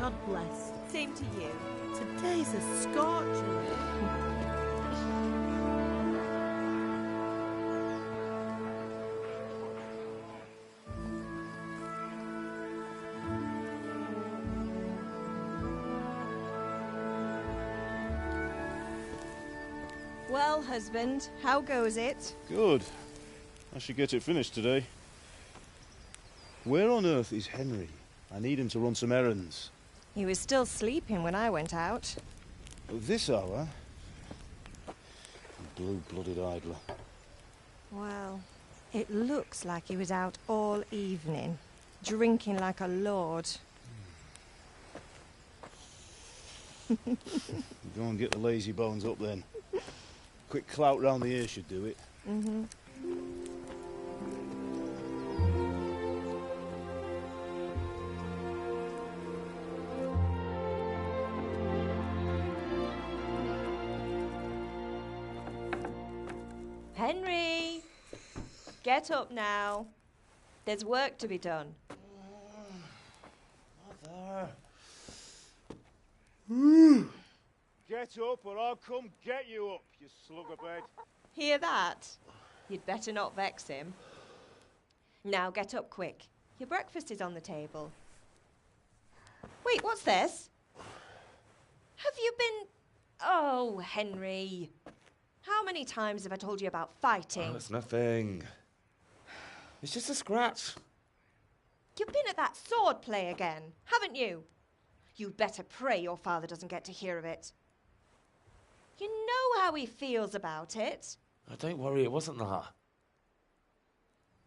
God bless. Same to you. Today's a scorcher. Well, husband, how goes it? Good. I should get it finished today. Where on earth is Henry? I need him to run some errands. He was still sleeping when I went out. At this hour? Blue-blooded idler. Well, it looks like he was out all evening, drinking like a lord. Go and get the lazy bones up then. Quick clout round the ear should do it. Mm-hmm. Henry! Get up now. There's work to be done. Mother. Get up or I'll come get you up, you slugabed. Hear that? You'd better not vex him. Now get up quick. Your breakfast is on the table. Wait, what's this? Have you been... Oh, Henry. How many times have I told you about fighting? Oh, it's nothing. It's just a scratch. You've been at that sword play again, haven't you? You'd better pray your father doesn't get to hear of it. You know how he feels about it. Oh, don't worry, it wasn't that.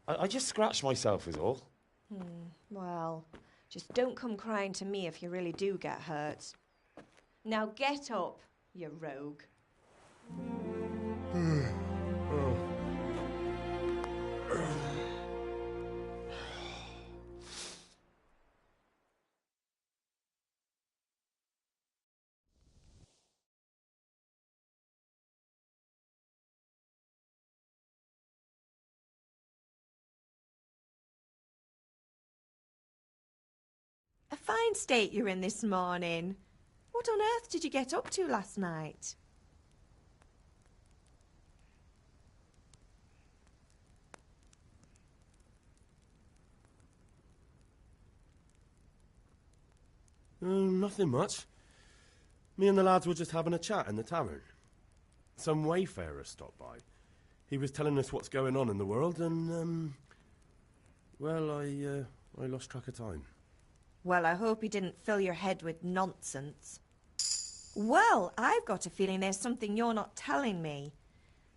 I just scratched myself is all. Well, just don't come crying to me if you really do get hurt. Now get up, you rogue. A fine state you're in this morning. What on earth did you get up to last night? Nothing much. Me and the lads were just having a chat in the tavern. Some wayfarer stopped by. He was telling us what's going on in the world and, well, I lost track of time. Well, I hope he didn't fill your head with nonsense. Well, I've got a feeling there's something you're not telling me.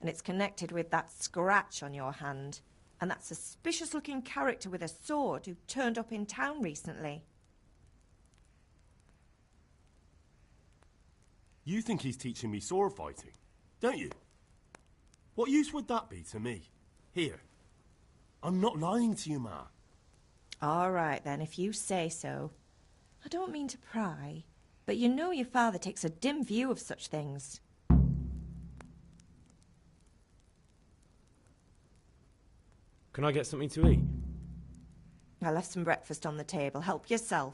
And it's connected with that scratch on your hand. And that suspicious-looking character with a sword who turned up in town recently. You think he's teaching me sword fighting, don't you? What use would that be to me? Here. I'm not lying to you, Ma. All right, then, if you say so. I don't mean to pry, but you know your father takes a dim view of such things. Can I get something to eat? I left some breakfast on the table. Help yourself.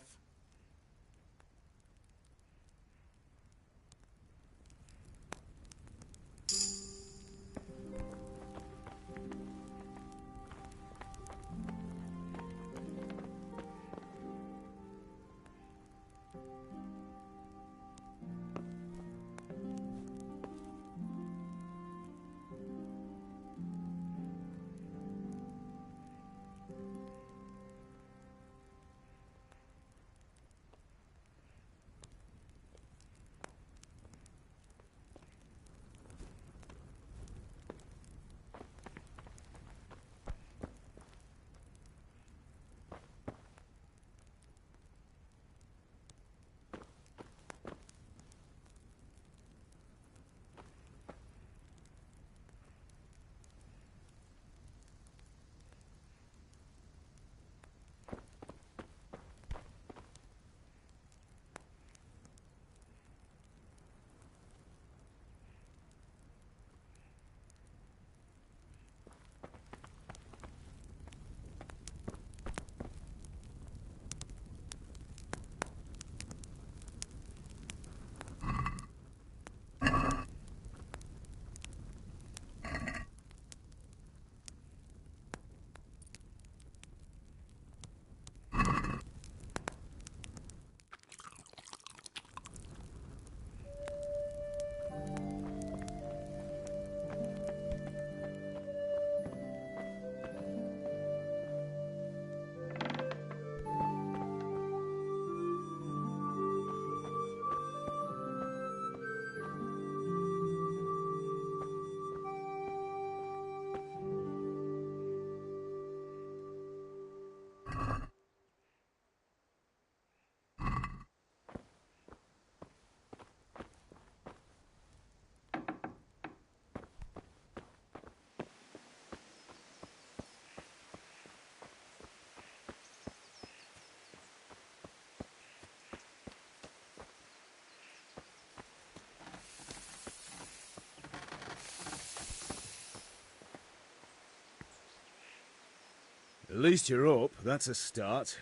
At least you're up. That's a start.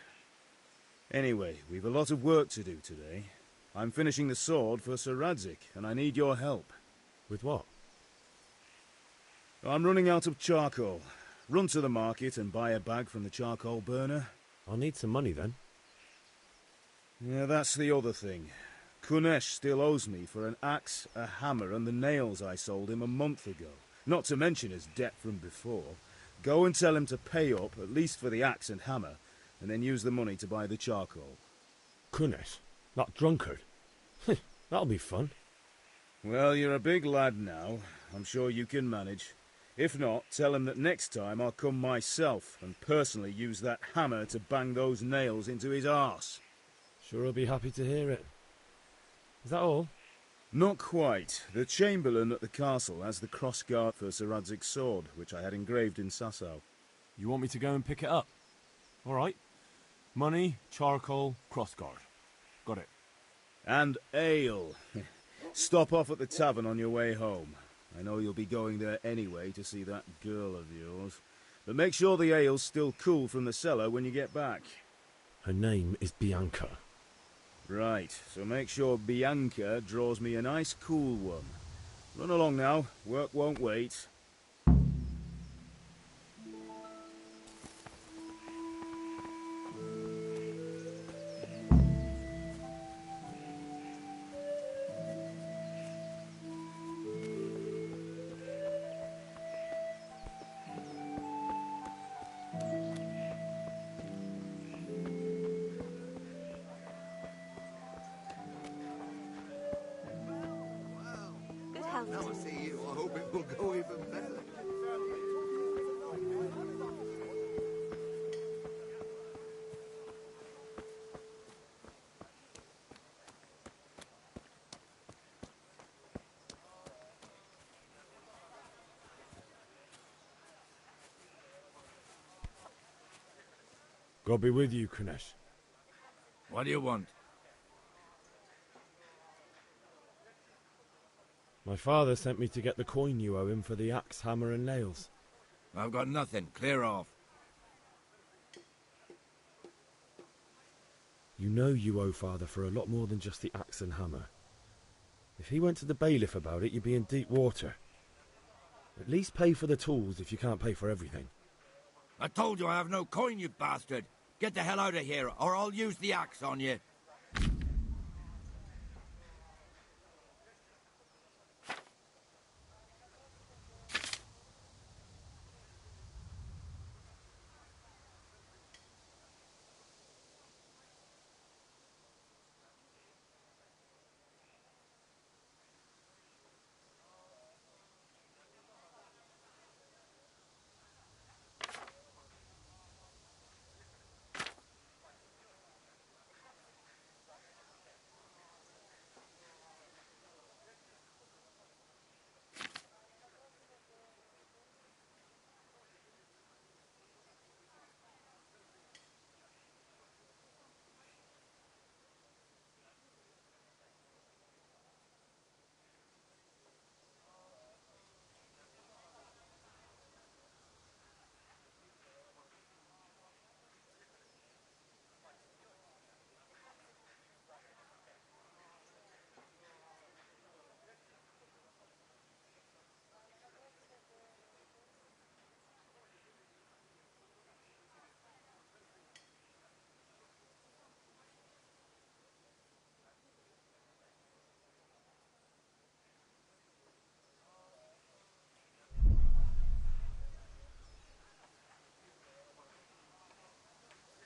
Anyway, we've a lot of work to do today. I'm finishing the sword for Sir Radzig, and I need your help. With what? I'm running out of charcoal. Run to the market and buy a bag from the charcoal burner. I'll need some money then. Yeah, that's the other thing. Kunesh still owes me for an axe, a hammer, and the nails I sold him a month ago. Not to mention his debt from before. Go and tell him to pay up, at least for the axe and hammer, and then use the money to buy the charcoal. Kunesh? That drunkard? That'll be fun. Well, you're a big lad now. I'm sure you can manage. If not, tell him that next time I'll come myself and personally use that hammer to bang those nails into his arse. Sure I'll be happy to hear it. Is that all? Not quite. The Chamberlain at the castle has the crossguard for Sir Radzig's sword, which I had engraved in Sasau. You want me to go and pick it up? All right. Money, charcoal, crossguard. Got it. And ale. Stop off at the tavern on your way home. I know you'll be going there anyway to see that girl of yours. But make sure the ale's still cool from the cellar when you get back. Her name is Bianca. Right, so make sure Bianca draws me a nice cool one. Run along now, work won't wait. Now I see you, I hope it will go even better. God be with you, Kunesh. What do you want? My father sent me to get the coin you owe him for the axe, hammer and nails. I've got nothing. Clear off. You know you owe father for a lot more than just the axe and hammer. If he went to the bailiff about it, you'd be in deep water. At least pay for the tools if you can't pay for everything. I told you I have no coin, you bastard. Get the hell out of here, or I'll use the axe on you.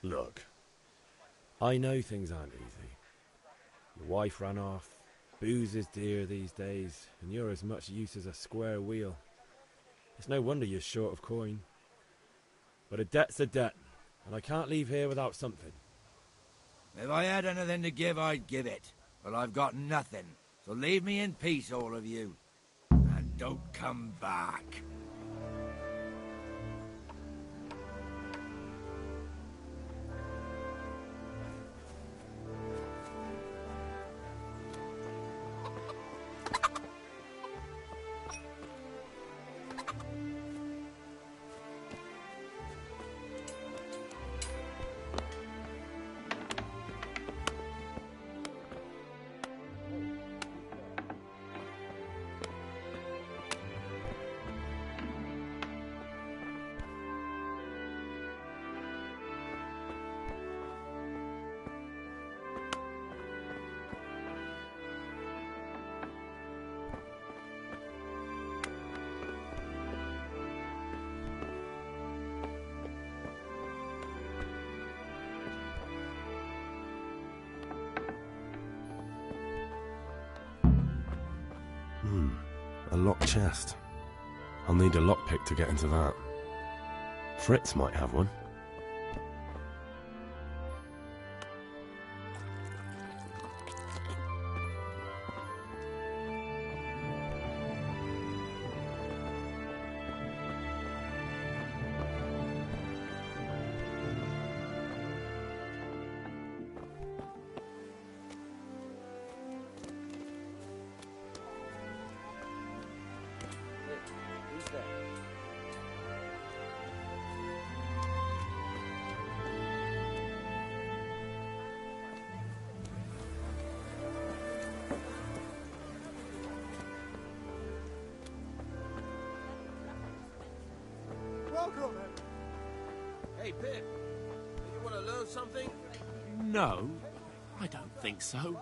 Look, I know things aren't easy. Your wife ran off, booze is dear these days, and you're as much use as a square wheel. It's no wonder you're short of coin. But a debt's a debt, and I can't leave here without something. If I had anything to give, I'd give it. But I've got nothing. So leave me in peace, all of you. And don't come back. locked chest. I'll need a lockpick to get into that. Fritz might have one. Welcome. Hey, Pip. You want to learn something? No, I don't think so.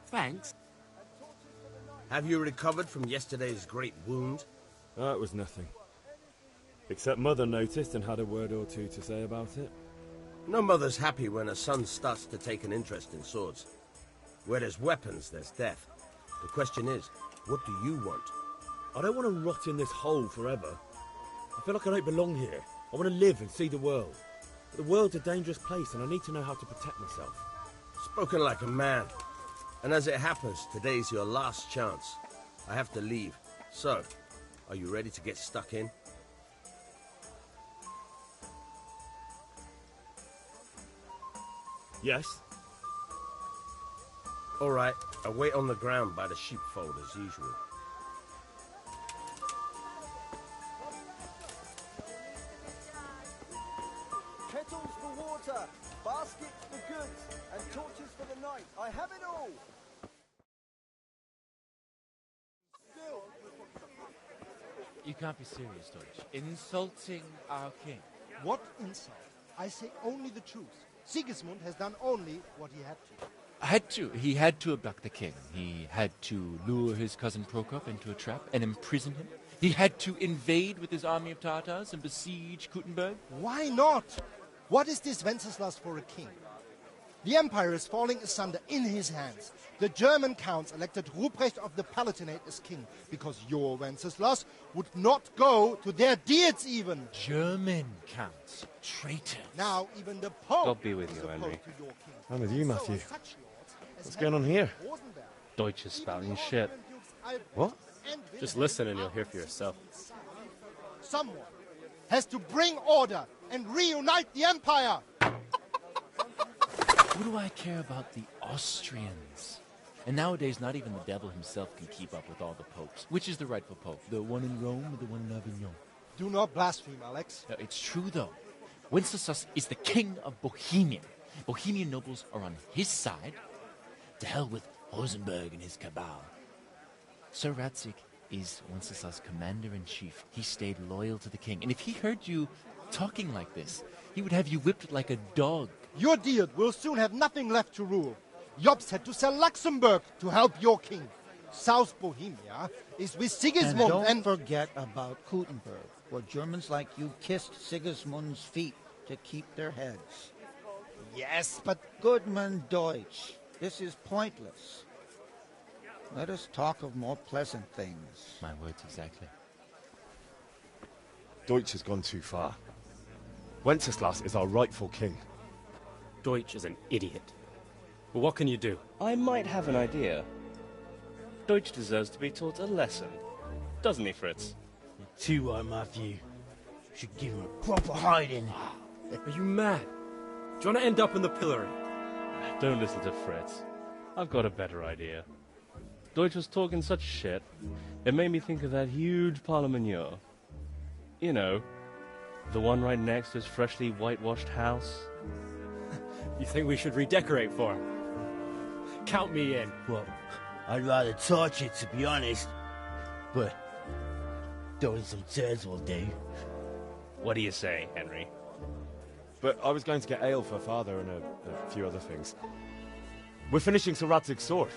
Thanks. Have you recovered from yesterday's great wound? It was nothing. Except Mother noticed and had a word or two to say about it. No mother's happy when her son starts to take an interest in swords. Where there's weapons, there's death. The question is, what do you want? I don't want to rot in this hole forever. I feel like I don't belong here. I want to live and see the world. But the world's a dangerous place and I need to know how to protect myself. Spoken like a man. And as it happens, today's your last chance. I have to leave. So, are you ready to get stuck in? Yes? All right, I'll wait on the ground by the sheepfold as usual. Kettles for water, baskets for goods, and torches for the night. I have it all. You can't be serious, Deutsch. Insulting our king. What insult? I say only the truth. Sigismund has done only what he had to. He had to abduct the king. He had to lure his cousin Prokop into a trap and imprison him. He had to invade with his army of Tatars and besiege Kuttenberg. Why not? What is this Wenceslas for a king? The empire is falling asunder in his hands. The German counts elected Ruprecht of the Palatinate as king because your Wenceslas would not go to their deeds even. German counts. Traitors. Now even the Pope God be with is you, opposed Henry. to your king. I'm with you, Matthew. So such lords as What's going on here? Rosenberg, Deutsch is spouting shit. What? Just listen and you'll hear for yourself. Someone has to bring order and reunite the empire. What do I care about the Austrians? And nowadays, not even the devil himself can keep up with all the popes. Which is the rightful pope? The one in Rome or the one in Avignon? Do not blaspheme, Alex. No, it's true, though. Wenceslas is the king of Bohemia. Bohemian nobles are on his side. To hell with Rosenberg and his cabal. Sir Ratzik is Wenceslas' commander-in-chief. He stayed loyal to the king. And if he heard you talking like this, he would have you whipped like a dog. Your deed will soon have nothing left to rule. Jobst had to sell Luxembourg to help your king. South Bohemia is with Sigismund and don't forget about Kuttenberg, where Germans like you kissed Sigismund's feet to keep their heads. Yes, but... Goodman Deutsch, this is pointless. Let us talk of more pleasant things. My words exactly. Deutsch has gone too far. Wenceslas is our rightful king. Deutsch is an idiot. But what can you do? I might have an idea. Deutsch deserves to be taught a lesson. Doesn't he, Fritz? You're too right, Matthew. Should give him a proper hiding. Are you mad? Do you want to end up in the pillory? Don't listen to Fritz. I've got a better idea. Deutsch was talking such shit, it made me think of that huge parliament. You know, the one right next to his freshly whitewashed house. You think we should redecorate for him? Count me in. Well, I'd rather torch it, to be honest. But throwing some turds will do. What do you say, Henry? But I was going to get ale for father and a few other things. We're finishing Sir Radzig's sword.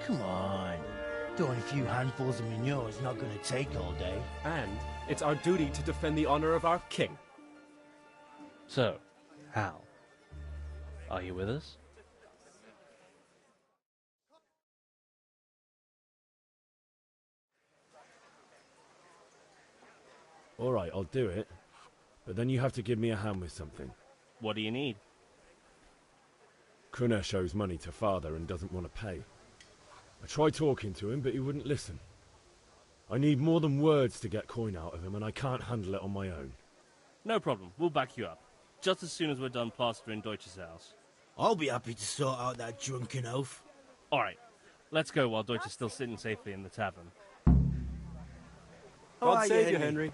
Come on. Throwing a few handfuls of manure is not going to take all day. And it's our duty to defend the honor of our king. So, Hal, are you with us? All right, I'll do it. But then you have to give me a hand with something. What do you need? Kunesh owes money to father and doesn't want to pay. I tried talking to him, but he wouldn't listen. I need more than words to get coin out of him, and I can't handle it on my own. No problem. We'll back you up. Just as soon as we're done plastering Deutsch's house. I'll be happy to sort out that drunken oaf. All right. Let's go while Deutsch is still sitting safely in the tavern. God save you, Henry.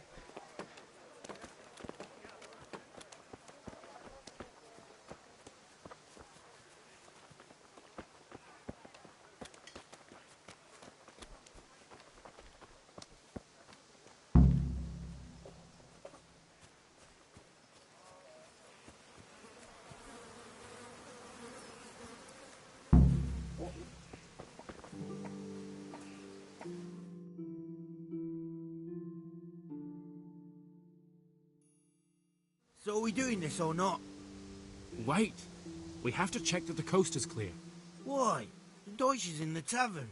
So are we doing this or not? Wait. We have to check that the coast is clear. Why? The Deutsch is in the tavern.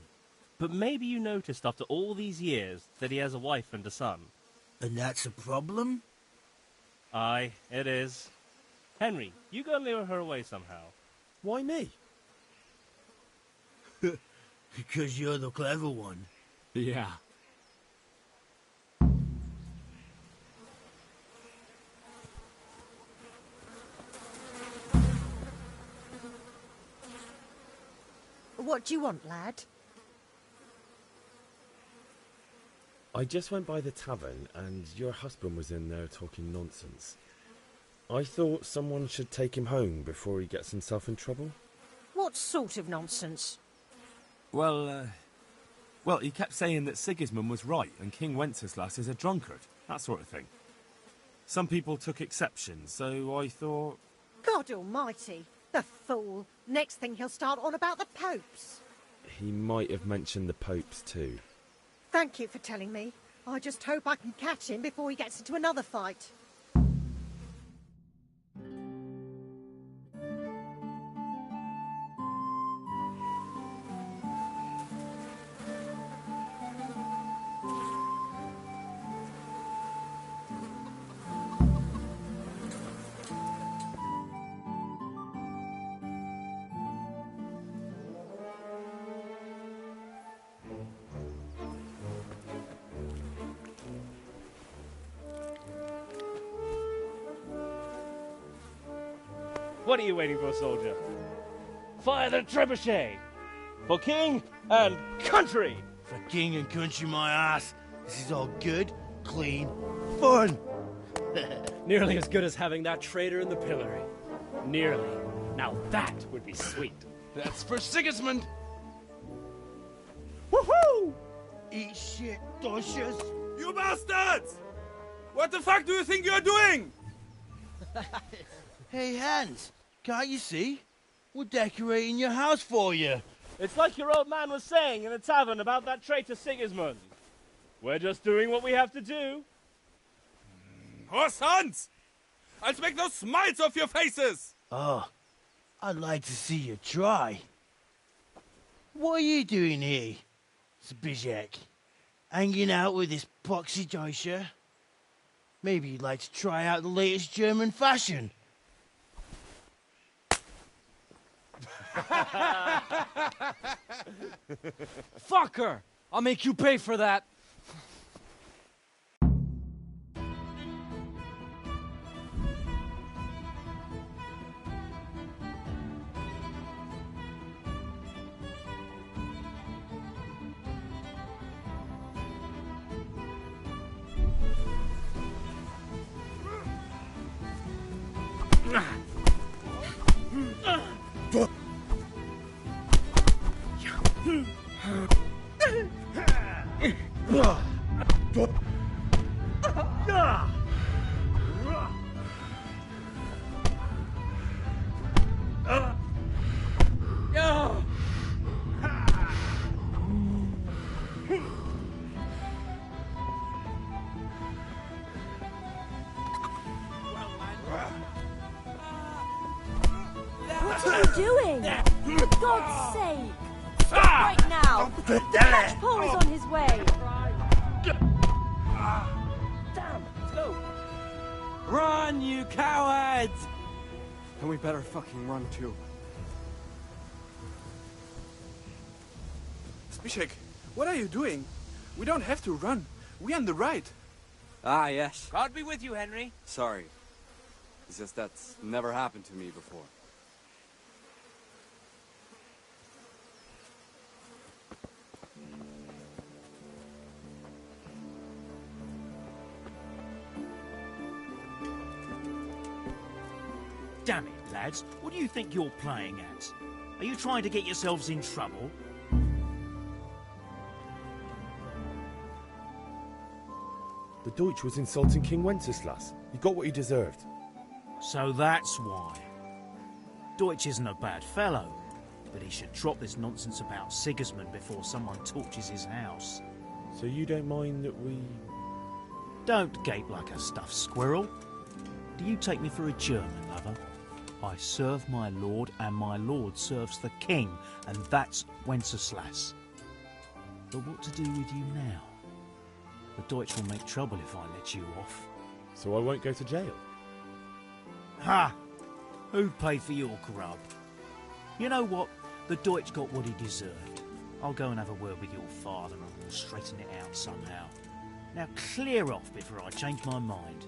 But maybe you noticed after all these years that he has a wife and a son. And that's a problem? Aye, it is. Henry, you go and lure her away somehow. Why me? Because you're the clever one. Yeah. What do you want, lad? I just went by the tavern, and your husband was in there talking nonsense. I thought someone should take him home before he gets himself in trouble. What sort of nonsense? Well, he kept saying that Sigismund was right and King Wenceslas is a drunkard, that sort of thing. Some people took exception, so I thought... God almighty, the fool. Next thing he'll start on about the popes. He might have mentioned the popes too. Thank you for telling me. I just hope I can catch him before he gets into another fight. What are you waiting for, soldier? Fire the trebuchet! For king and country! For king and country, my ass. This is all good, clean, fun. Nearly as good as having that traitor in the pillory. Nearly. Now that would be sweet. That's for Sigismund! Woohoo! Eat shit, Deutsches. You bastards! What the fuck do you think you're doing? Hey, Hans, can't you see? We're decorating your house for you. It's like your old man was saying in the tavern about that traitor Sigismund. We're just doing what we have to do. Horse Hans! I'll make those smiles off your faces! Oh, I'd like to see you try. What are you doing here, Zbyszek? Hanging out with this poxy Deutscher? Maybe you'd like to try out the latest German fashion. Fuck her! I'll make you pay for that. What are you doing? For God's sake! Stop right now! Catch Paul is on his way! Damn! Run, you cowards! And we better fucking run too. Zbyszek, what are you doing? We don't have to run. We're on the right. Ah, yes. God be with you, Henry. Sorry. It's just that's never happened to me before. Damn it, lads. What do you think you're playing at? Are you trying to get yourselves in trouble? The Deutsch was insulting King Wenceslas. He got what he deserved. So that's why. Deutsch isn't a bad fellow, but he should drop this nonsense about Sigismund before someone torches his house. So you don't mind that we... Don't gape like a stuffed squirrel. Do you take me for a German, lover? I serve my lord, and my lord serves the king, and that's Wenceslas. But what to do with you now? The Deutsch will make trouble if I let you off. So I won't go to jail? Ha! Who paid for your grub? You know what? The Deutsch got what he deserved. I'll go and have a word with your father and we'll straighten it out somehow. Now clear off before I change my mind.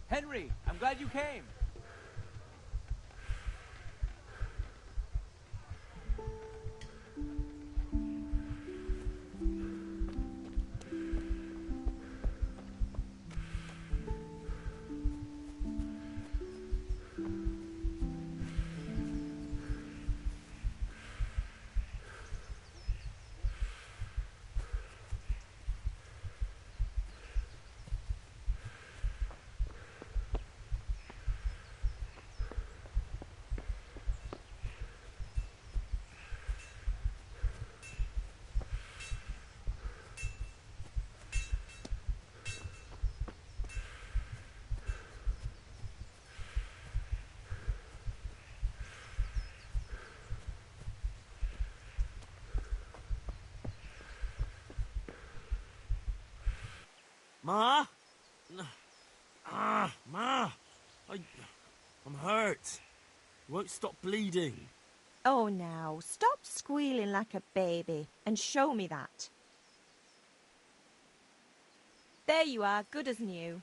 Henry, I'm glad you came. Ma? Ma! I'm hurt. You won't stop bleeding. Oh, now, stop squealing like a baby and show me that. There you are, good as new.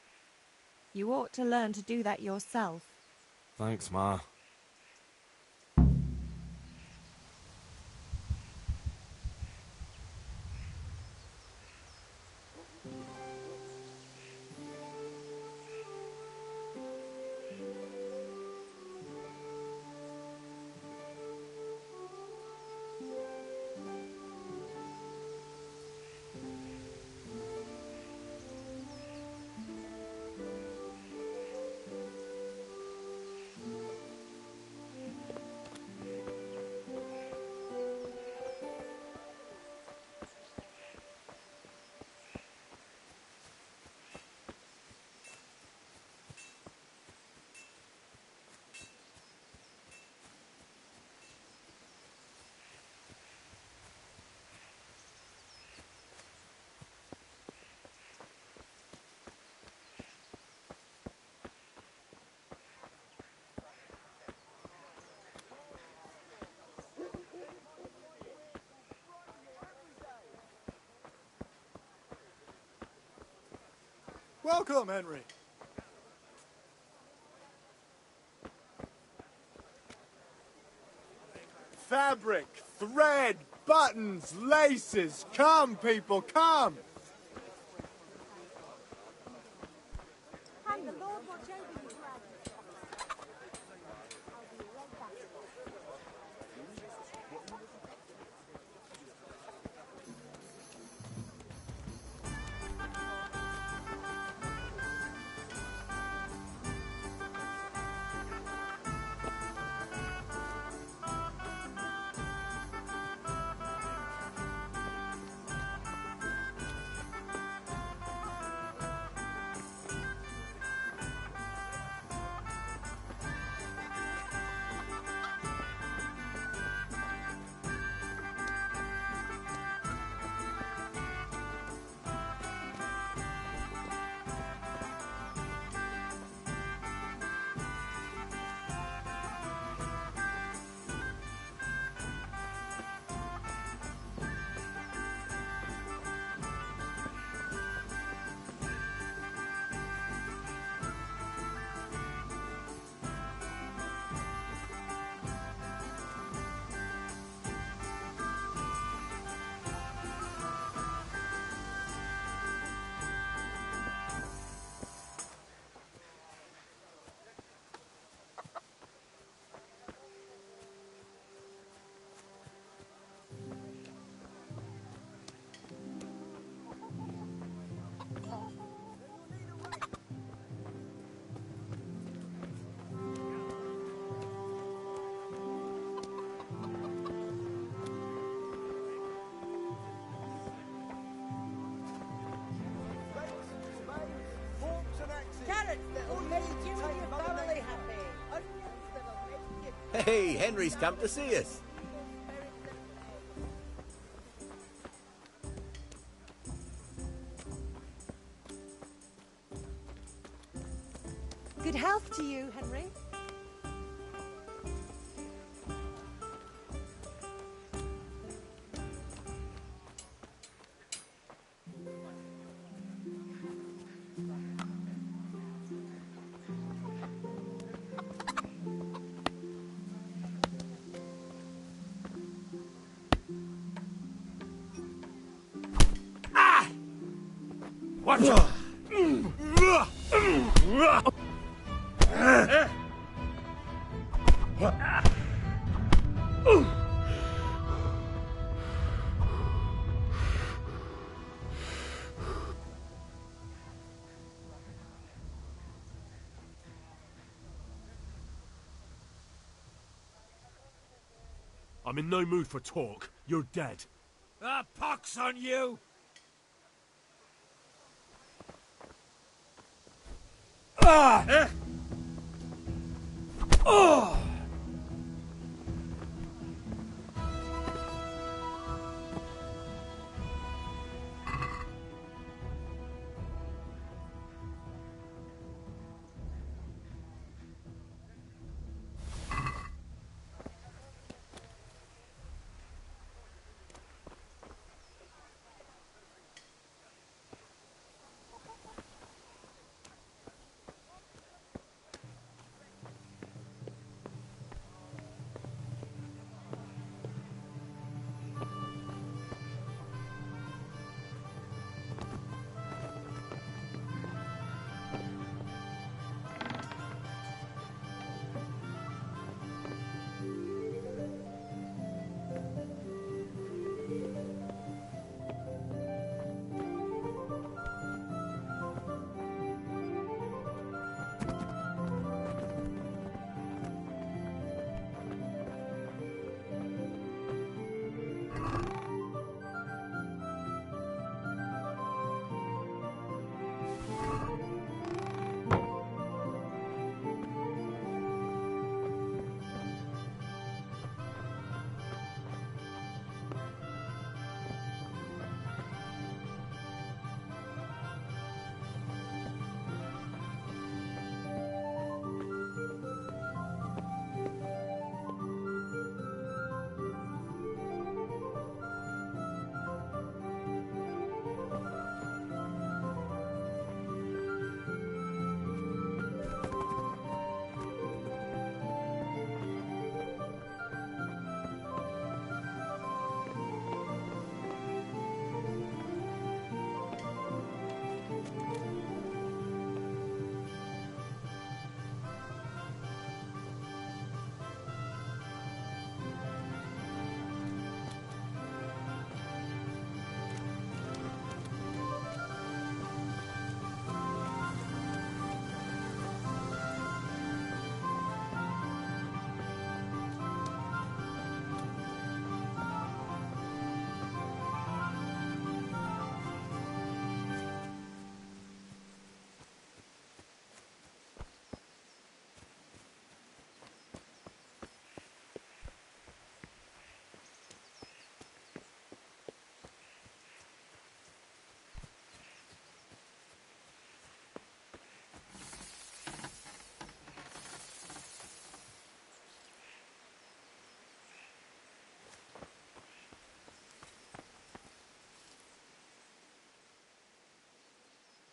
You ought to learn to do that yourself. Thanks, Ma. Welcome, Henry. Fabric, thread, buttons, laces. Come, people, come. And the Lord watch over you, lad. I'll be right back. Hey, Henry's come to see us. Good health to you, Henry. Watch out! I'm in no mood for talk. You're dead. Ah, pox on you! Ah! Oh!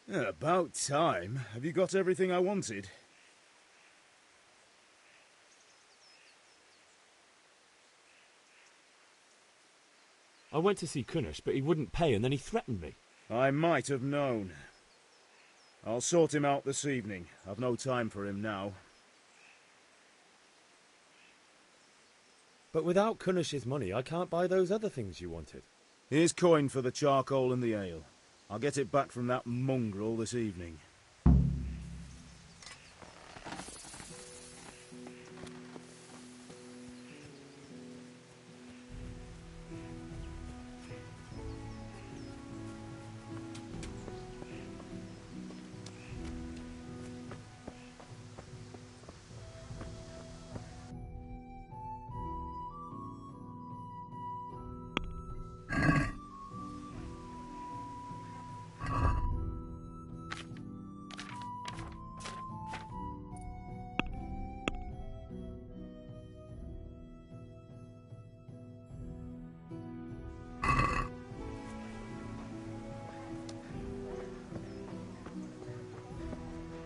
Yeah, about time. Have you got everything I wanted? I went to see Kunesh, but he wouldn't pay, and then he threatened me. I might have known. I'll sort him out this evening. I've no time for him now. But without Kunesh's money, I can't buy those other things you wanted. Here's coin for the charcoal and the ale. I'll get it back from that mongrel this evening.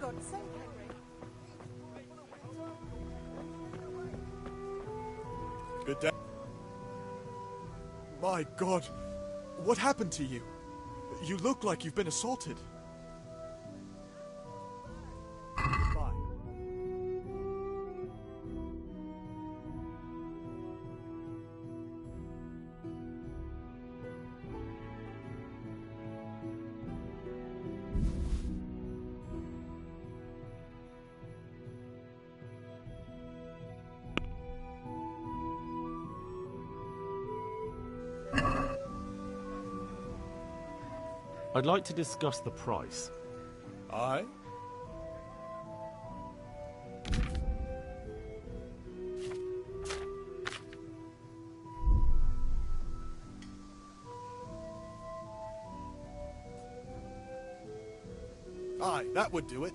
God's sake, Henry. Good day. My God, what happened to you? You look like you've been assaulted. Bye. I'd like to discuss the price. Aye? Aye, that would do it.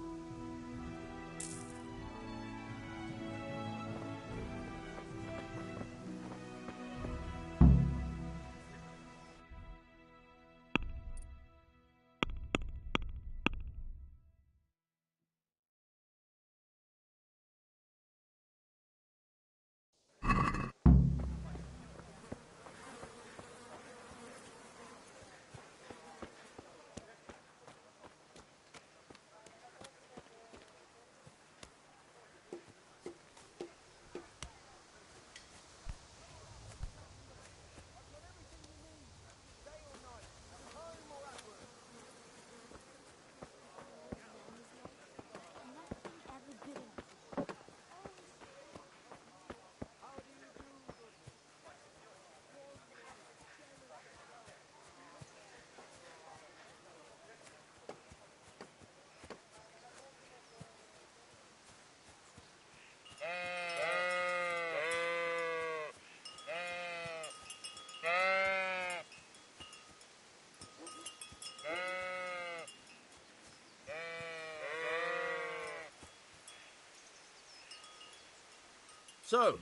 So,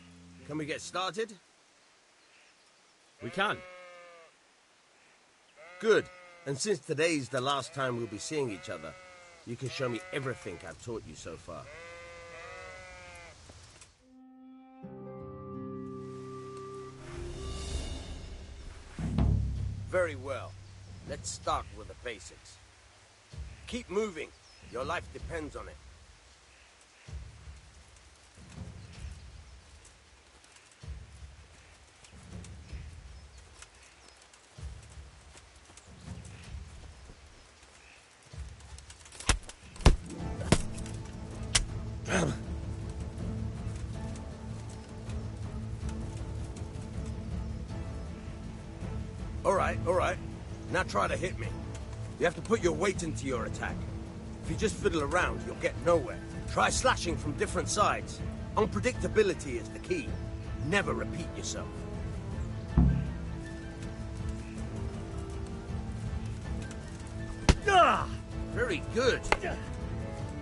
can we get started? We can. Good. And since today's the last time we'll be seeing each other, you can show me everything I've taught you so far. Very well. Let's start with the basics. Keep moving. Your life depends on it. All right. Now try to hit me. You have to put your weight into your attack. If you just fiddle around, you'll get nowhere. Try slashing from different sides. Unpredictability is the key. Never repeat yourself. Very good.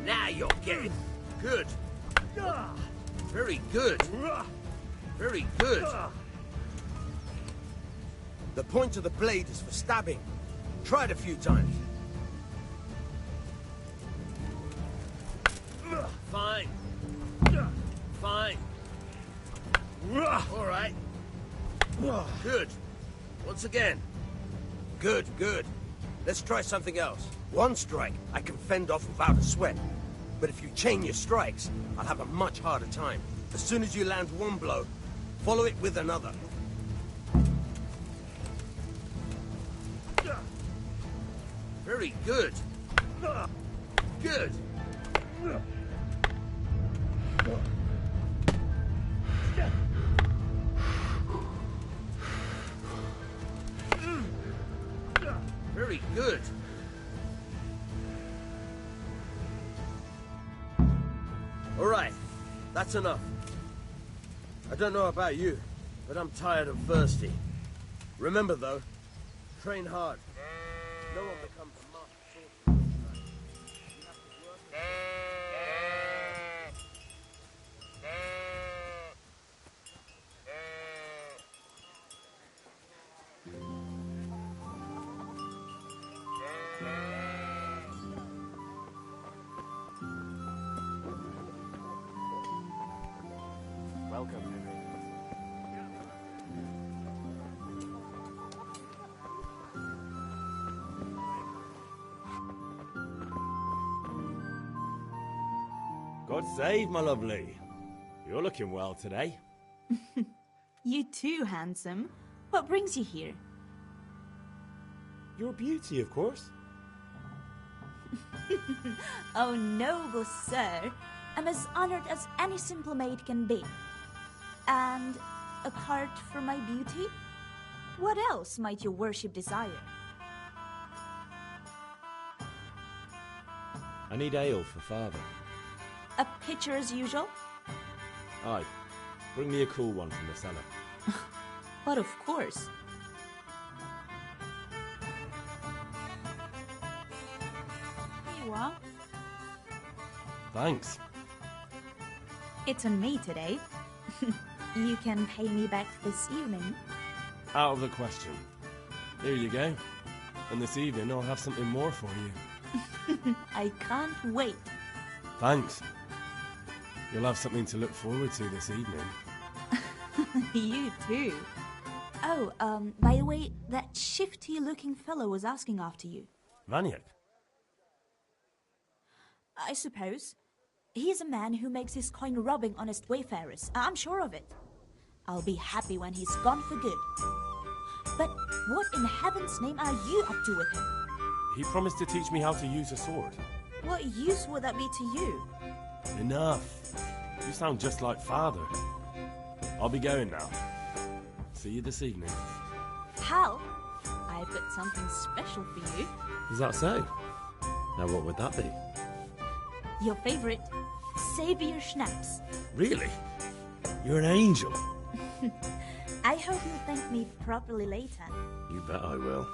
Now you're getting good. Very good. Very good. The point of the blade is for stabbing. Try it a few times. Good. Once again. Good, good. Let's try something else. One strike I can fend off without a sweat. But if you chain your strikes, I'll have a much harder time. As soon as you land one blow, follow it with another. Very good. Good. Very good. All right, that's enough. I don't know about you, but I'm tired and thirsty. Remember, though, train hard. No one becomes a master swordsman. You have to work. Welcome, Henry. God save, my lovely. You're looking well today. You too, handsome. What brings you here? Your beauty, of course. Oh, noble sir. I'm as honored as any simple maid can be. And apart from my beauty, what else might your worship desire? I need ale for father. A pitcher as usual? Aye. Bring me a cool one from the cellar. But of course. Here you are. Thanks. It's on me today. You can pay me back this evening. Out of the question. Here you go. And this evening I'll have something more for you. I can't wait. Thanks. You'll have something to look forward to this evening. You too. Oh, by the way, that shifty-looking fellow was asking after you. Vaniak? I suppose. He's a man who makes his coin robbing honest wayfarers. I'm sure of it. I'll be happy when he's gone for good. But what in heaven's name are you up to with him? He promised to teach me how to use a sword. What use would that be to you? Enough. You sound just like father. I'll be going now. See you this evening. Pal, I've got something special for you. Is that so? Now what would that be? Your favorite, Savior Schnapps. Really? You're an angel. I hope you'll thank me properly later. You bet I will.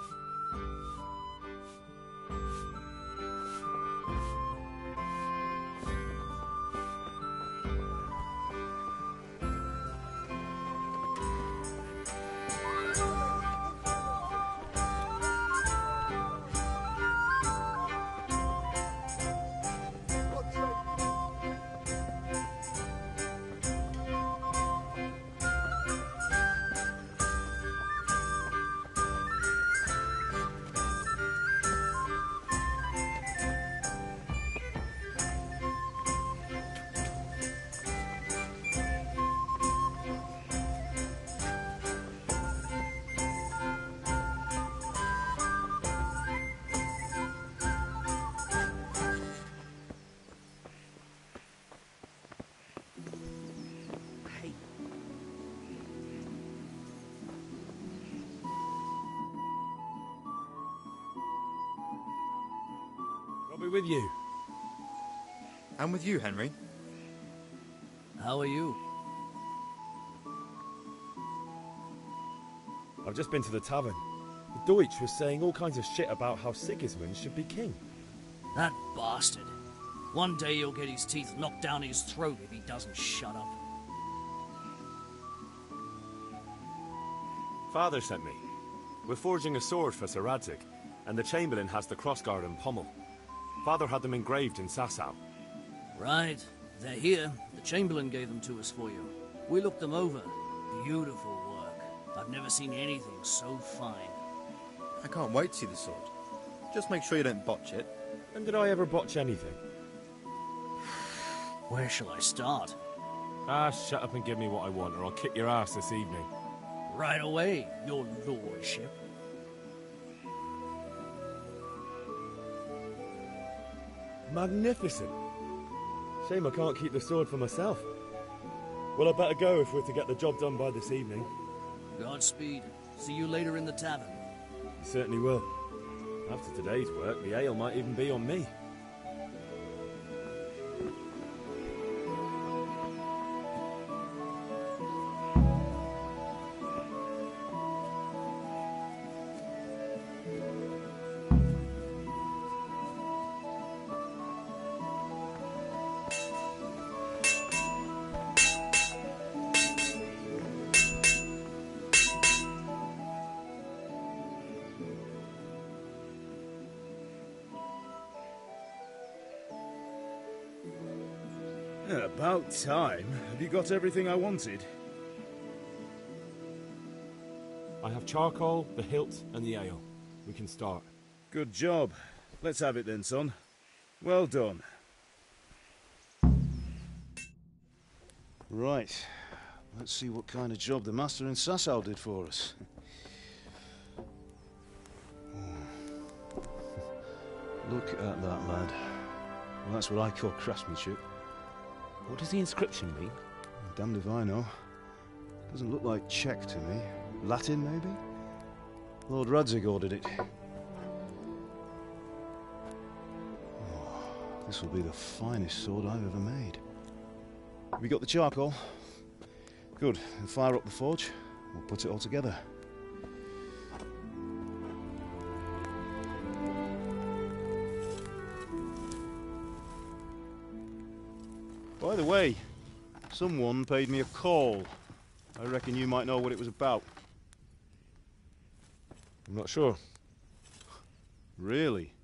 I'll be with you. I'm with you, Henry. How are you? I've just been to the tavern. The Deutsch was saying all kinds of shit about how Sigismund should be king. That bastard. One day he'll get his teeth knocked down his throat if he doesn't shut up. Father sent me. We're forging a sword for Sir Radzig, and the Chamberlain has the crossguard and pommel. Father had them engraved in Sasau. Right. They're here. The Chamberlain gave them to us for you. We looked them over. Beautiful work. I've never seen anything so fine. I can't wait to see the sword. Just make sure you don't botch it. When did I ever botch anything? Where shall I start? Ah, shut up and give me what I want, or I'll kick your ass this evening. Right away, your lordship. Magnificent. Shame I can't keep the sword for myself. Well, I better go if we're to get the job done by this evening. Godspeed. See you later in the tavern. You certainly will. After today's work, the ale might even be on me. About time. Have you got everything I wanted? I have charcoal, the hilt, and the ale. We can start. Good job. Let's have it then, son. Well done. Right. Let's see what kind of job the master in Sasau did for us. Look at that, lad. Well, that's what I call craftsmanship. What does the inscription mean? Damned if I know. Doesn't look like Czech to me. Latin, maybe? Lord Radzig ordered it. Oh, this will be the finest sword I've ever made. Have you got the charcoal? Good. Then fire up the forge. We'll put it all together. By the way, someone paid me a call. I reckon you might know what it was about. I'm not sure. Really?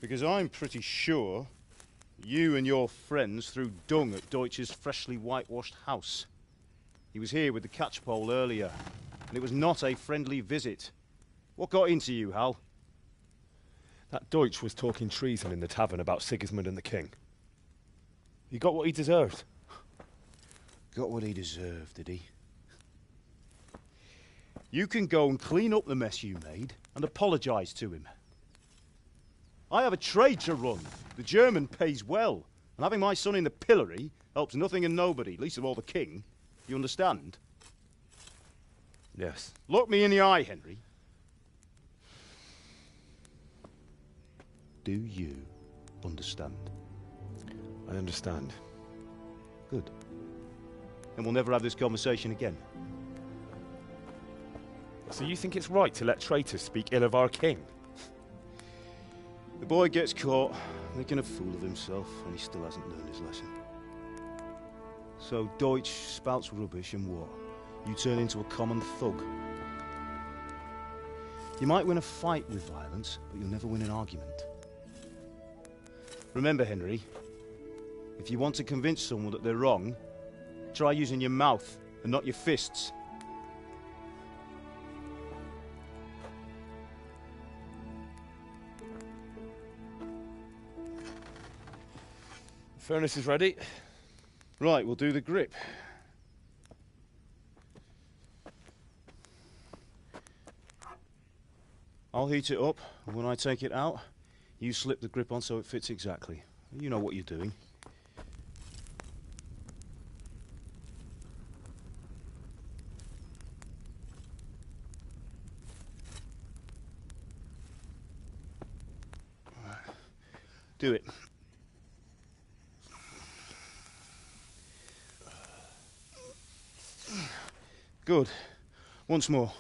Because I'm pretty sure you and your friends threw dung at Deutsch's freshly whitewashed house. He was here with the catchpole earlier, and it was not a friendly visit. What got into you, Hal? That Deutsch was talking treason in the tavern about Sigismund and the king. He got what he deserved. Got what he deserved, did he? You can go and clean up the mess you made and apologise to him. I have a trade to run. The German pays well, and having my son in the pillory helps nothing and nobody, least of all the king. You understand? Yes. Look me in the eye, Henry. Do you understand? I understand. Good. Then we'll never have this conversation again. So you think it's right to let traitors speak ill of our king? The boy gets caught, making a fool of himself, and he still hasn't learned his lesson. So Deutsch spouts rubbish, and what? You turn into a common thug. You might win a fight with violence, but you'll never win an argument. Remember, Henry, if you want to convince someone that they're wrong, try using your mouth and not your fists. The furnace is ready. Right, we'll do the grip. I'll heat it up, and when I take it out, you slip the grip on so it fits exactly. You know what you're doing. Do it. Good. Once more.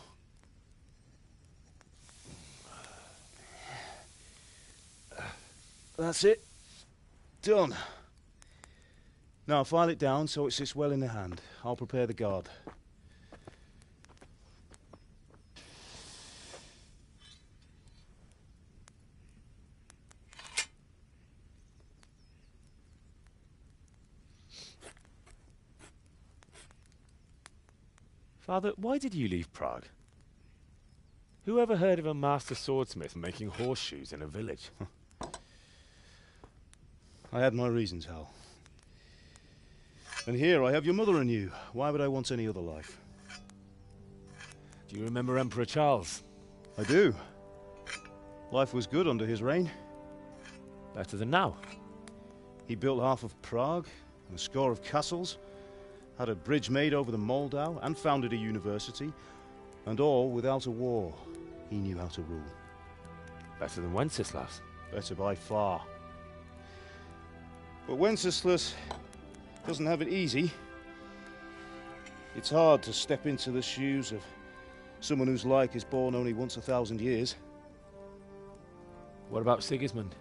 That's it. Done. Now file it down so it sits well in the hand. I'll prepare the guard. Father, why did you leave Prague? Who ever heard of a master swordsmith making horseshoes in a village? I had my reasons, Hal. And here I have your mother and you. Why would I want any other life? Do you remember Emperor Charles? I do. Life was good under his reign. Better than now. He built half of Prague, and a score of castles, had a bridge made over the Moldau, and founded a university, and all without a war. He knew how to rule. Better than Wenceslas. Better by far. But Wenceslas doesn't have it easy. It's hard to step into the shoes of someone whose like is born only once 1,000 years. What about Sigismund?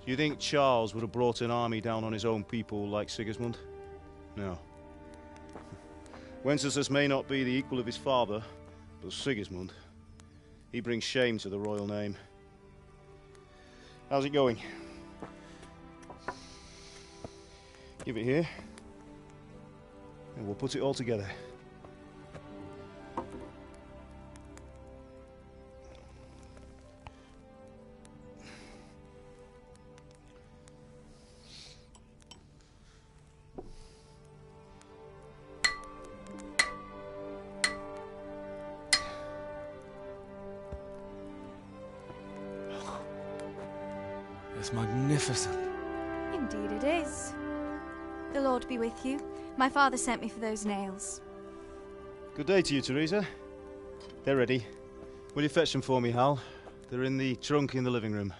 Do you think Charles would have brought an army down on his own people like Sigismund? No. Wenceslas may not be the equal of his father, but Sigismund, he brings shame to the royal name. How's it going? Give it here, and we'll put it all together. It's magnificent. Indeed it is. The Lord be with you. My father sent me for those nails. Good day to you, Teresa. They're ready. Will you fetch them for me, Hal? They're in the trunk in the living room.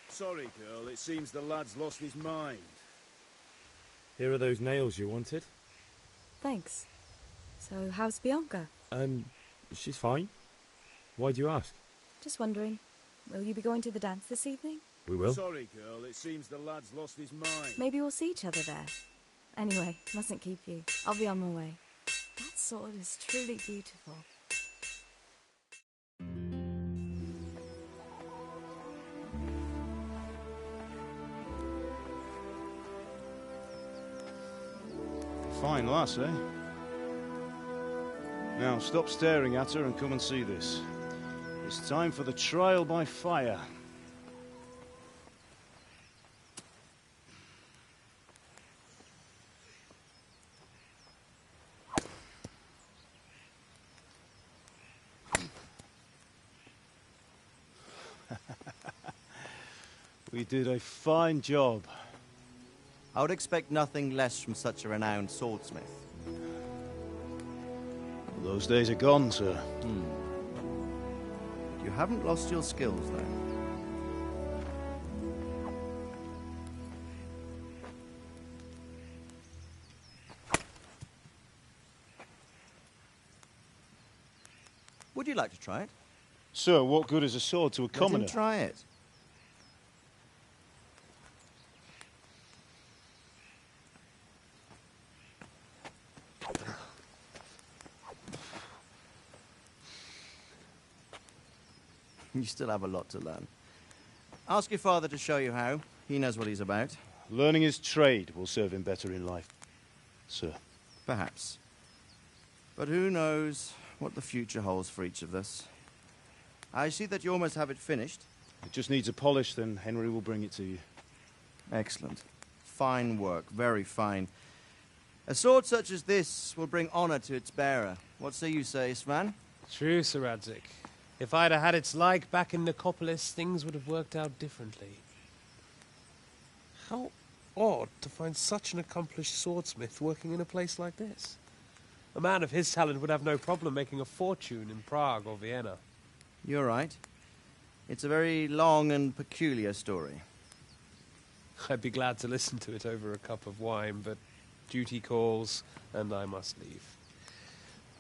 Sorry, girl. It seems the lad's lost his mind. Here are those nails you wanted. Thanks. So, how's Bianca? She's fine. Why do you ask? Just wondering, will you be going to the dance this evening? We will. Sorry, girl. It seems the lad's lost his mind. Maybe we'll see each other there. Anyway, mustn't keep you. I'll be on my way. That sword is truly beautiful. Fine lass, eh? Now, stop staring at her and come and see this. It's time for the trial by fire. We did a fine job. I would expect nothing less from such a renowned swordsmith. Well, those days are gone, sir. You haven't lost your skills, though. Would you like to try it? Sir, what good is a sword to a commoner? Let him try it. You still have a lot to learn. Ask your father to show you how. He knows what he's about. Learning his trade will serve him better in life, sir. Perhaps. But who knows what the future holds for each of us. I see that you almost have it finished. It just needs a polish, then Henry will bring it to you. Excellent. Fine work, very fine. A sword such as this will bring honor to its bearer. What say you, Svan? True, Sir Radzig. If I'd have had its like back in Nicopolis, things would have worked out differently. How odd to find such an accomplished swordsmith working in a place like this. A man of his talent would have no problem making a fortune in Prague or Vienna. You're right. It's a very long and peculiar story. I'd be glad to listen to it over a cup of wine, but duty calls, and I must leave.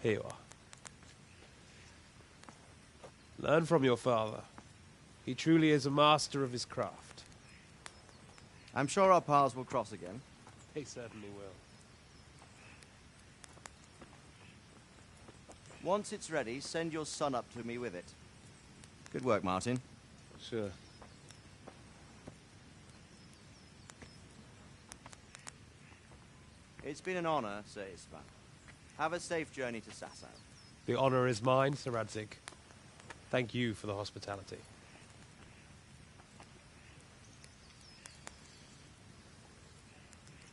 Here you are. Learn from your father. He truly is a master of his craft. I'm sure our paths will cross again. They certainly will. Once it's ready, send your son up to me with it. Good work, Martin. Sure. It's been an honor, Sir Ispan. Have a safe journey to Sasau. The honor is mine, Sir Radzig. Thank you for the hospitality.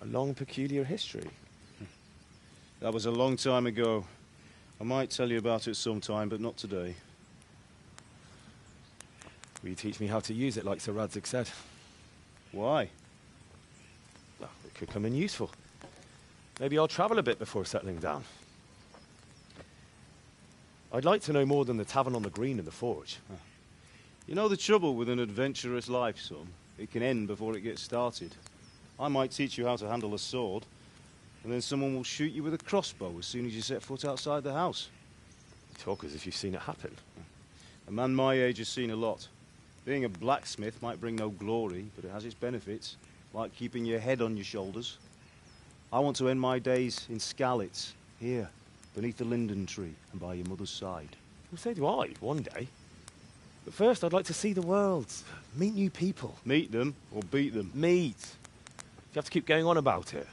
A long, peculiar history. That was a long time ago. I might tell you about it sometime, but not today. Will you teach me how to use it, like Sir Radzig said? Why? Well, it could come in useful. Maybe I'll travel a bit before settling down. I'd like to know more than the tavern on the green and the forge. You know the trouble with an adventurous life, son? It can end before it gets started. I might teach you how to handle a sword, and then someone will shoot you with a crossbow as soon as you set foot outside the house. You talk as if you've seen it happen. A man my age has seen a lot. Being a blacksmith might bring no glory, but it has its benefits, like keeping your head on your shoulders. I want to end my days in Skalitz, here, beneath the linden tree and by your mother's side. Well, so do I, one day. But first, I'd like to see the world, meet new people. Meet them or beat them? Meet. You have to keep going on about it.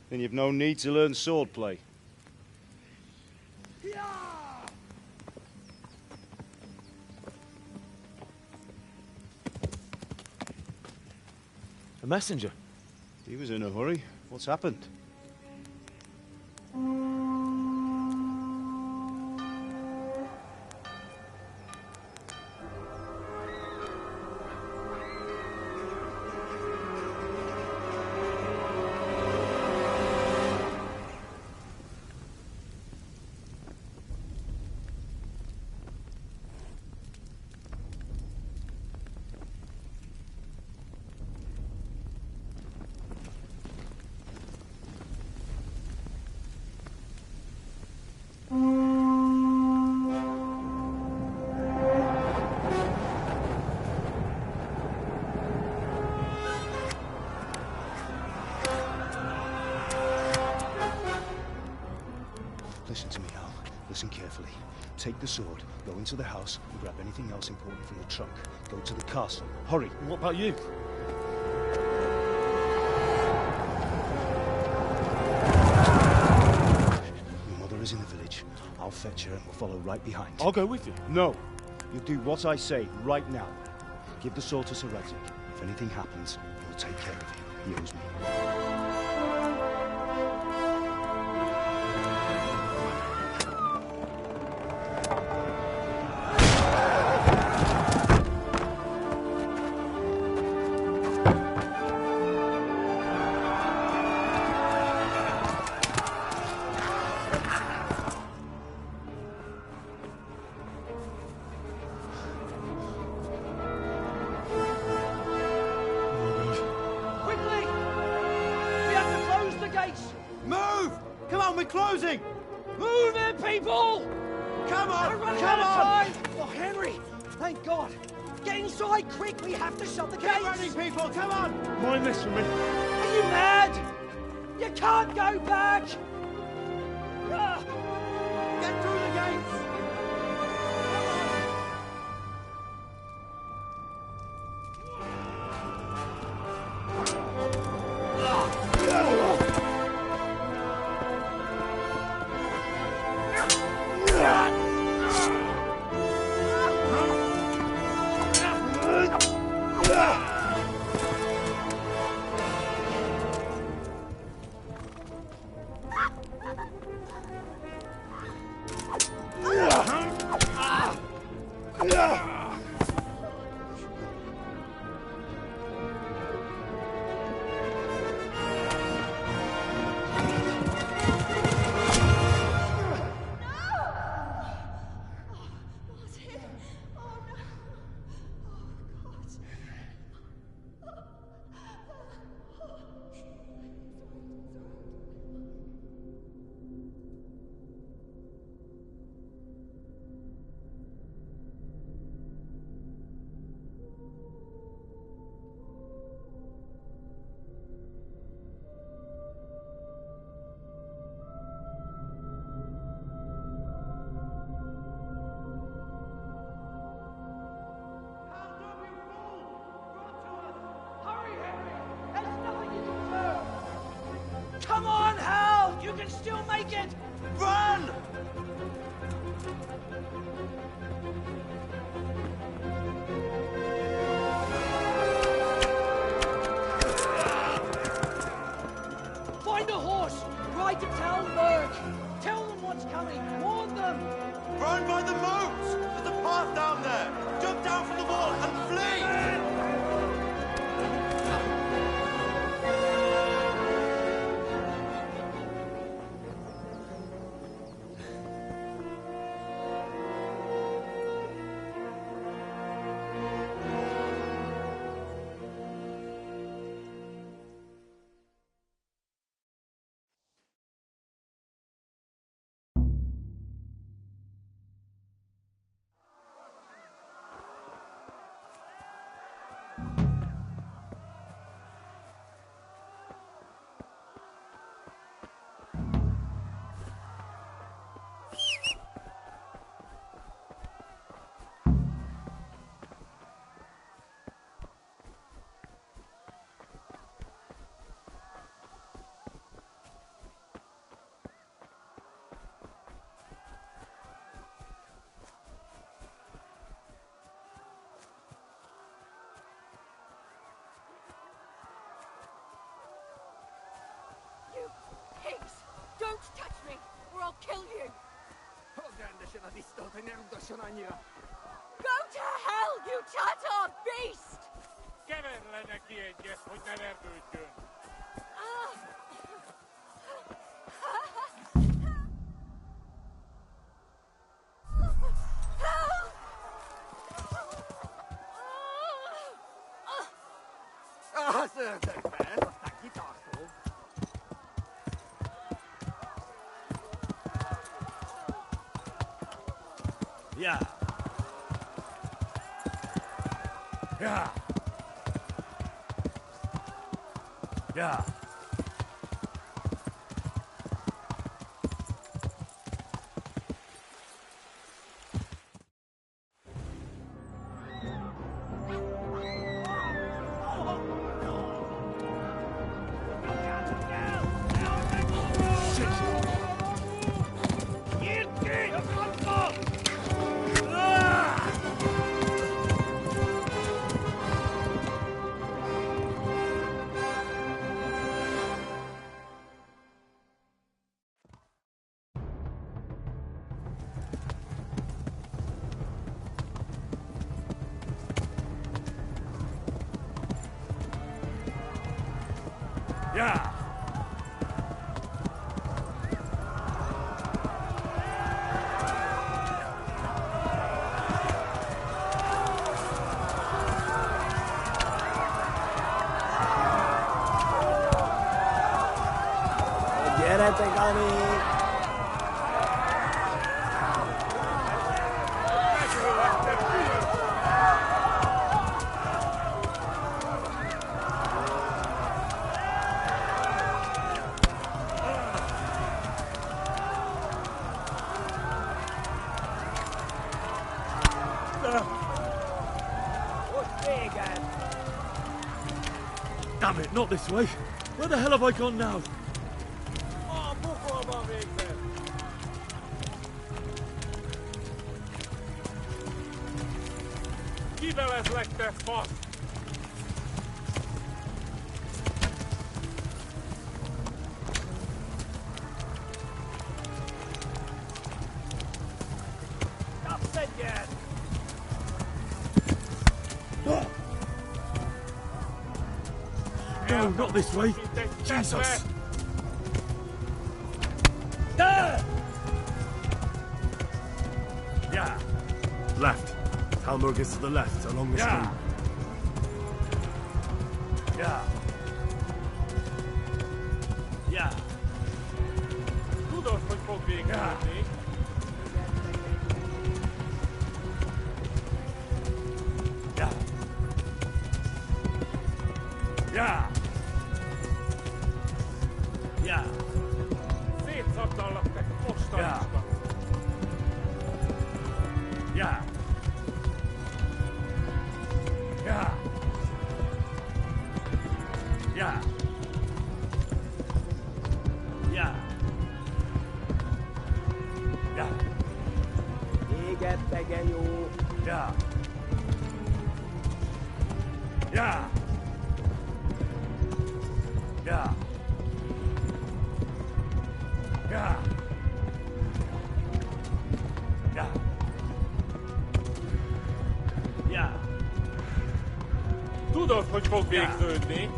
Then you've no need to learn swordplay. A messenger. He was in a hurry. What's happened? Listen to me, Al. Listen carefully. Take the sword, go into the house, and grab anything else important from the trunk. Go to the castle. Hurry. What about you? Your mother is in the village. I'll fetch her and we'll follow right behind. I'll go with you. No. You'll do what I say right now. Give the sword to Sir Radzig. If anything happens, he'll take care of you. He owes me. still make it! Run! Find a horse! Ride to town, Merc! Tell them what's coming! Warn them! Run by the moat! There's a path down there! Jump down from the wall and flee! Pigs! Don't touch me, or I'll kill you! Go to hell, you Tatar beast! Yeah. Yeah. Yeah. Yeah. Damn it, not this way. Where the hell have I gone now? No, not this way. Jesus. Yeah. Left. Talmud is to the left, along the street. Yeah. Yeah. Kudos for being yeah. Yeah. Yeah. Yeah. Yeah. Yeah. Yeah. Yeah. Yeah. Yeah. Yeah. Yeah. Yeah. Ja. Tu dochodź po większości.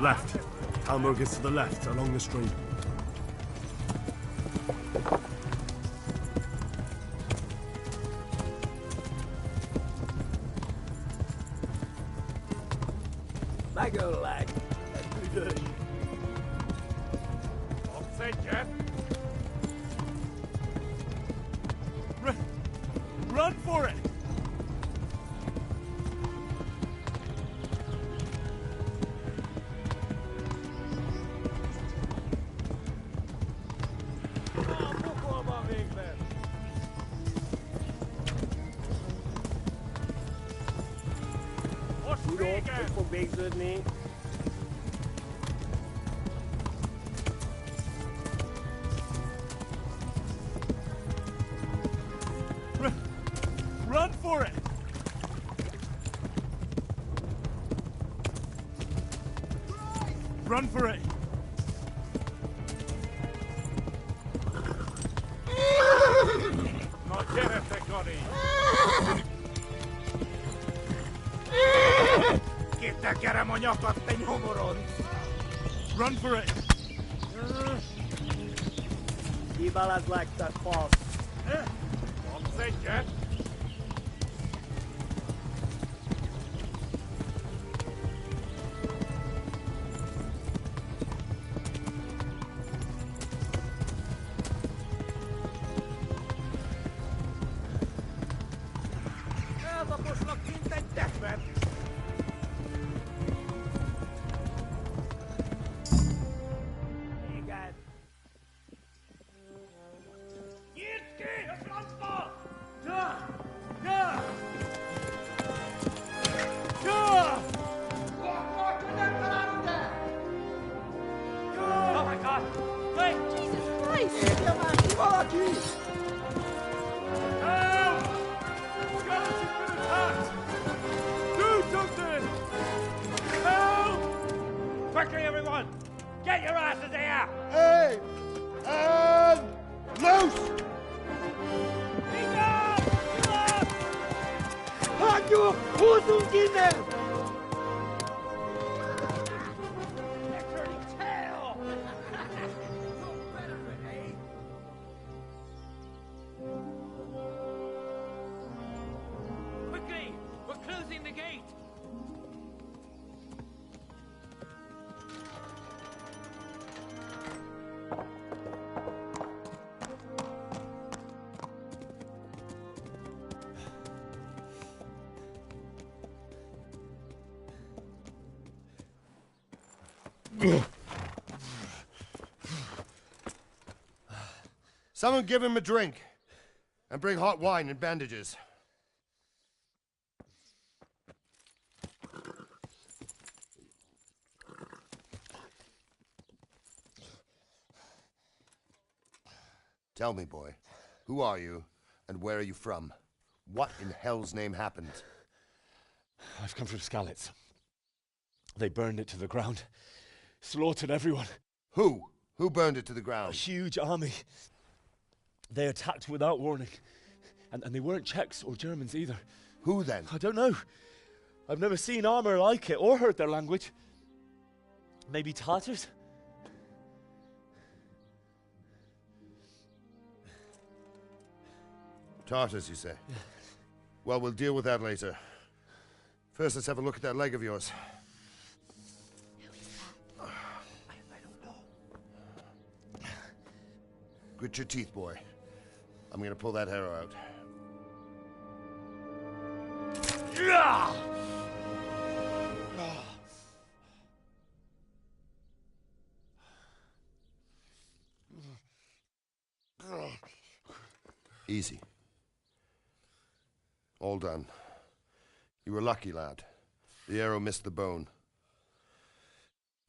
Left. Hamburg is to the left, along the street. Lego lag. Jeff. Run for it! Run for it! Run for it! No quiere Peconi. Kita kera monyokot ting humuron. Run for it! Ibalas like that false. Say Jeff. Quickly, everyone! Get your asses here! Hey! And loose! Halt you! Who's in there? Quickly! We're closing the gate! Someone give him a drink. And bring hot wine and bandages. Tell me, boy, who are you and where are you from? What in hell's name happened? I've come from Skalitz. They burned it to the ground. Slaughtered everyone. Who? Who burned it to the ground? A huge army. They attacked without warning. And they weren't Czechs or Germans either. Who then? I don't know. I've never seen armor like it or heard their language. Maybe Tartars? Tartars, you say? Well, we'll deal with that later. First, let's have a look at that leg of yours. Grit your teeth, boy. I'm gonna pull that arrow out. Easy. All done. You were lucky, lad. The arrow missed the bone.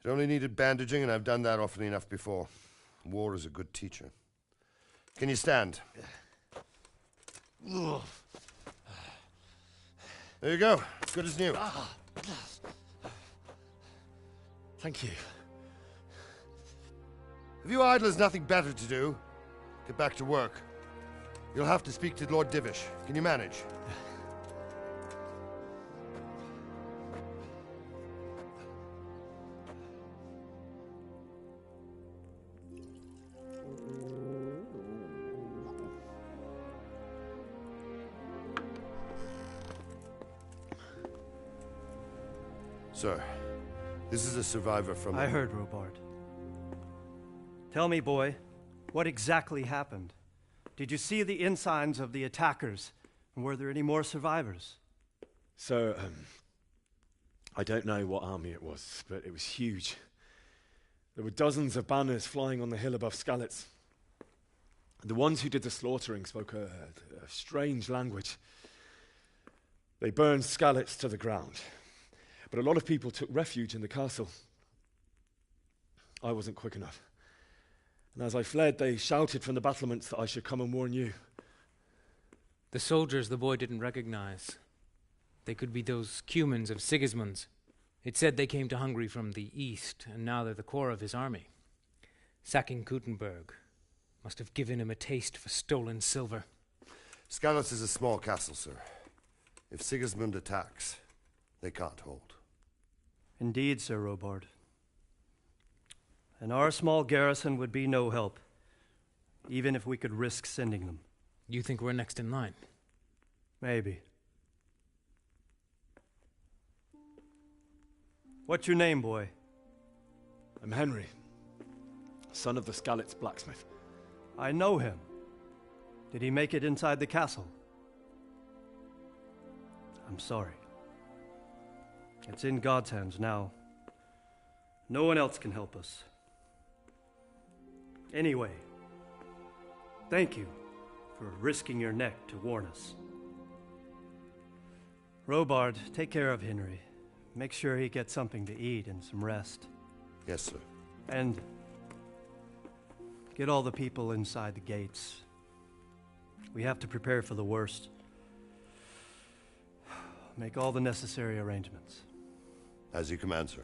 It only needed bandaging, and I've done that often enough before. War is a good teacher. Can you stand? There you go. Good as new. Thank you. If you idlers nothing better to do, get back to work. You'll have to speak to Lord Divish. Can you manage? Sir, this is a survivor from... I heard, Robard. Tell me, boy, what exactly happened? Did you see the ensigns of the attackers? And were there any more survivors? So, I don't know what army it was, but it was huge. There were dozens of banners flying on the hill above Skalitz. The ones who did the slaughtering spoke a strange language. They burned Skalitz to the ground. But a lot of people took refuge in the castle. I wasn't quick enough. And as I fled, they shouted from the battlements that I should come and warn you. The soldiers the boy didn't recognize. They could be those Cumans of Sigismund's. It said they came to Hungary from the east, and now they're the core of his army. Sacking Kuttenberg must have given him a taste for stolen silver. Skalitz is a small castle, sir. If Sigismund attacks, they can't hold. Indeed, Sir Robard. And our small garrison would be no help, even if we could risk sending them. You think we're next in line? Maybe. What's your name, boy? I'm Henry, son of the Skalitz blacksmith. I know him. Did he make it inside the castle? I'm sorry. It's in God's hands now. No one else can help us. Anyway, thank you for risking your neck to warn us. Robard, take care of Henry. Make sure he gets something to eat and some rest. Yes, sir. And get all the people inside the gates. We have to prepare for the worst. Make all the necessary arrangements. As you command, sir.